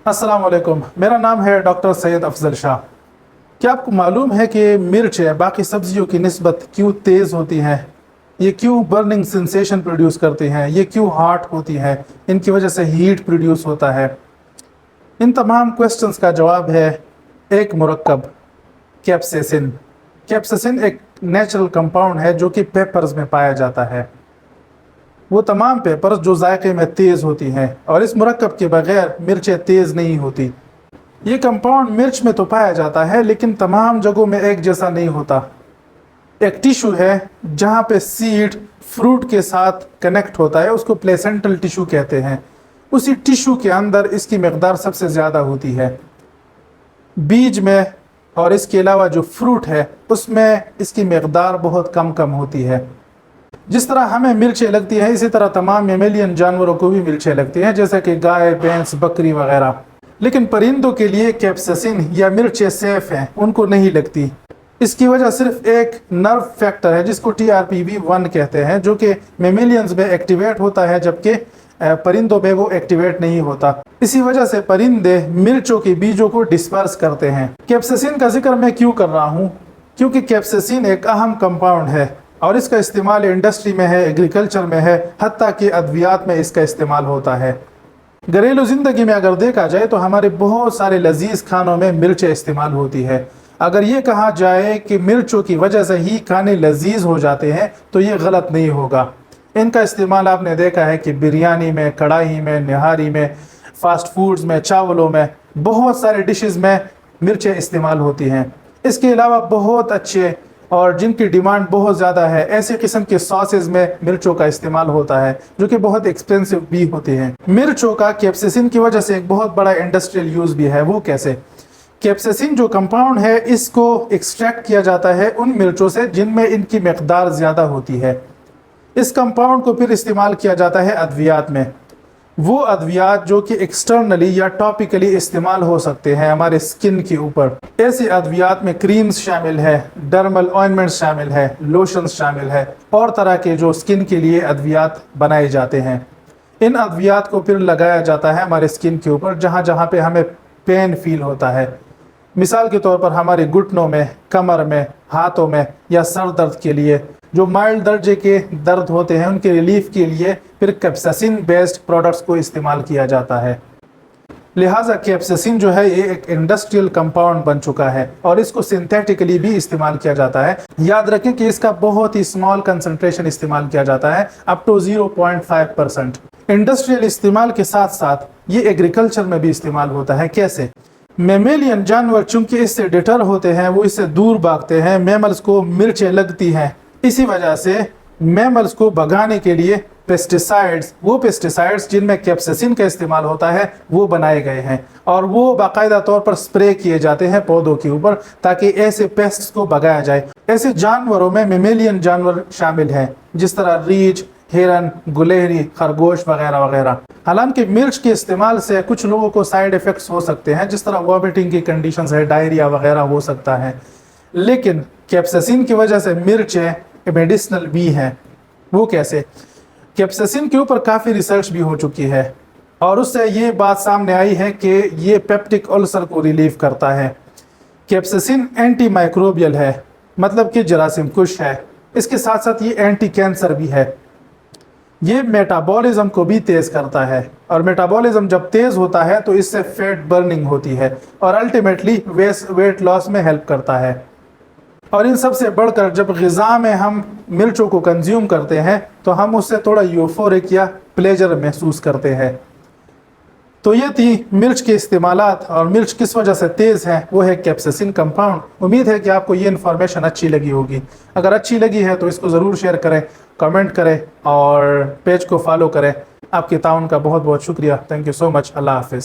अस्सलाम वालेकुम। मेरा नाम है डॉक्टर सैयद अफजल शाह। क्या आपको मालूम है कि मिर्च बाकी सब्जियों की निस्बत क्यों तेज़ होती हैं? ये क्यों बर्निंग सेंसेशन प्रोड्यूस करती हैं? ये क्यों हॉट होती हैं? इनकी वजह से हीट प्रोड्यूस होता है। इन तमाम क्वेश्चंस का जवाब है एक मुरक्कब, कैप्सेसिन। कैप्सेसिन एक नेचुरल कंपाउंड है जो कि पेपर्स में पाया जाता है। वो तमाम पेपर्स जो जायके में तेज़ होती हैं, और इस मुरक्कब के बगैर मिर्चें तेज़ नहीं होती। ये कंपाउंड मिर्च में तो पाया जाता है लेकिन तमाम जगहों में एक जैसा नहीं होता। एक टिश्यू है जहाँ पे सीड फ्रूट के साथ कनेक्ट होता है, उसको प्लेसेंटल टिश्यू कहते हैं। उसी टिश्यू के अंदर इसकी मकदार सबसे ज़्यादा होती है। बीज में और इसके अलावा जो फ्रूट है उसमें इसकी मकदार बहुत कम होती है। जिस तरह हमें मिर्चें लगती है इसी तरह तमाम मेमेलियन जानवरों को भी मिर्चें लगती हैं, जैसे कि गाय, भैंस, बकरी वगैरह। लेकिन परिंदों के लिए कैप्सेसिन या मिर्चें सेफ हैं, उनको नहीं लगती। इसकी वजह सिर्फ एक नर्व फैक्टर है जिसको TRPV1 कहते हैं, जो कि मेमेलियंस में एक्टिवेट होता है जबकि परिंदों में वो एक्टिवेट नहीं होता। इसी वजह से परिंदे मिर्चों के बीजों को डिस्पर्स करते हैं। कैप्सेसिन का जिक्र मैं क्यों कर रहा हूँ? क्योंकि कैप्सेसिन एक अहम कंपाउंड है और इसका इस्तेमाल इंडस्ट्री में है, एग्रीकल्चर में है, हत्ता कि अद्वियात में इसका इस्तेमाल होता है। घरेलू ज़िंदगी में अगर देखा जाए तो हमारे बहुत सारे लजीज खानों में मिर्चें इस्तेमाल होती है। अगर ये कहा जाए कि मिर्चों की वजह से ही खाने लजीज हो जाते हैं तो ये गलत नहीं होगा। इनका इस्तेमाल आपने देखा है कि बिरयानी में, कढ़ाई में, निहारी में, फास्ट फूड्स में, चावलों में, बहुत सारे डिशेस में मिर्चें इस्तेमाल होती हैं। इसके अलावा बहुत अच्छे और जिनकी डिमांड बहुत ज़्यादा है ऐसे किस्म के सॉसेज में मिर्चों का इस्तेमाल होता है जो कि बहुत एक्सपेंसिव भी होते हैं। मिर्चों का कैप्सेसिन की वजह से एक बहुत बड़ा इंडस्ट्रियल यूज़ भी है। वो कैसे? कैप्सेसिन जो कंपाउंड है इसको एक्सट्रैक्ट किया जाता है उन मिर्चों से जिनमें इनकी मकदार ज़्यादा होती है। इस कंपाउंड को फिर इस्तेमाल किया जाता है अद्वियात में। वो अद्वियात जो कि एक्सटर्नली या टॉपिकली इस्तेमाल हो सकते हैं हमारे स्किन के ऊपर। ऐसे अद्वियात में क्रीम्स शामिल है, डर्मल ऑइंटमेंट्स शामिल है, लोशंस शामिल है और तरह के जो स्किन के लिए अद्वियात बनाए जाते हैं। इन अद्वियात को फिर लगाया जाता है हमारे स्किन के ऊपर जहाँ जहाँ पे हमें पेन फील होता है। मिसाल के तौर पर हमारे घुटनों में, कमर में, हाथों में या सर दर्द के लिए जो माइल्ड दर्जे के दर्द होते हैं उनके रिलीफ के लिए फिर कैप्सेसिन बेस्ड प्रोडक्ट्स को इस्तेमाल किया जाता है। लिहाजा कैप्सेसिन जो है ये एक इंडस्ट्रियल कंपाउंड बन चुका है और इसको सिंथेटिकली भी इस्तेमाल किया जाता है। याद रखें कि इसका बहुत ही स्मॉल कंसंट्रेशन इस्तेमाल किया जाता है, अप टू 0.5%। इंडस्ट्रियल इस्तेमाल के साथ साथ ये एग्रीकल्चर में भी इस्तेमाल होता है। कैसे? मेमेलियन जानवर चूंकि इससे डिटर होते हैं, वो इससे दूर भागते हैं। मैमल्स को मिर्चें लगती हैं, इसी वजह से मैमल्स को भगाने के लिए वो पेस्टिसाइड्स जिनमें कैप्सेसिन का इस्तेमाल होता है वो बनाए गए हैं और वो बाकायदा तौर पर स्प्रे किए जाते हैं पौधों के ऊपर ताकि ऐसे पेस्ट्स को भगाया जाए। ऐसे जानवरों में मेमेलियन जानवर शामिल हैं जिस तरह रीछ, हिरन, गुलहरी, खरगोश वगैरह वगैरह। हालांकि मिर्च के इस्तेमाल से कुछ लोगों को साइड इफ़ेक्ट्स हो सकते हैं, जिस तरह वॉमिटिंग की कंडीशंस है, डायरिया वगैरह हो सकता है, लेकिन कैप्सेसिन की वजह से मिर्चें मेडिसिनल भी हैं। वो कैसे? कैप्सेसिन के ऊपर काफ़ी रिसर्च भी हो चुकी है और उससे ये बात सामने आई है कि ये पेप्टिक अल्सर को रिलीव करता है। कैप्सेसिन एंटी माइक्रोबियल है, मतलब कि जरासीम कुश है। इसके साथ साथ ये एंटी कैंसर भी है। ये मेटाबॉलिज्म को भी तेज़ करता है और मेटाबॉलिज्म जब तेज़ होता है तो इससे फैट बर्निंग होती है और अल्टीमेटली वेट लॉस में हेल्प करता है। और इन सब से बढ़कर जब ग़िज़ा में हम मिर्चों को कंज्यूम करते हैं तो हम उससे थोड़ा यूफोरिक या प्लेजर महसूस करते हैं। तो ये थी मिर्च के इस्तेमालात और मिर्च किस वजह से तेज़ है, वो है कैप्सेसिन कंपाउंड। उम्मीद है कि आपको ये इन्फॉर्मेशन अच्छी लगी होगी। अगर अच्छी लगी है तो इसको ज़रूर शेयर करें, कमेंट करें और पेज को फॉलो करें। आपके ताउन का बहुत बहुत शुक्रिया। Thank you so much. Allah हाफिज़।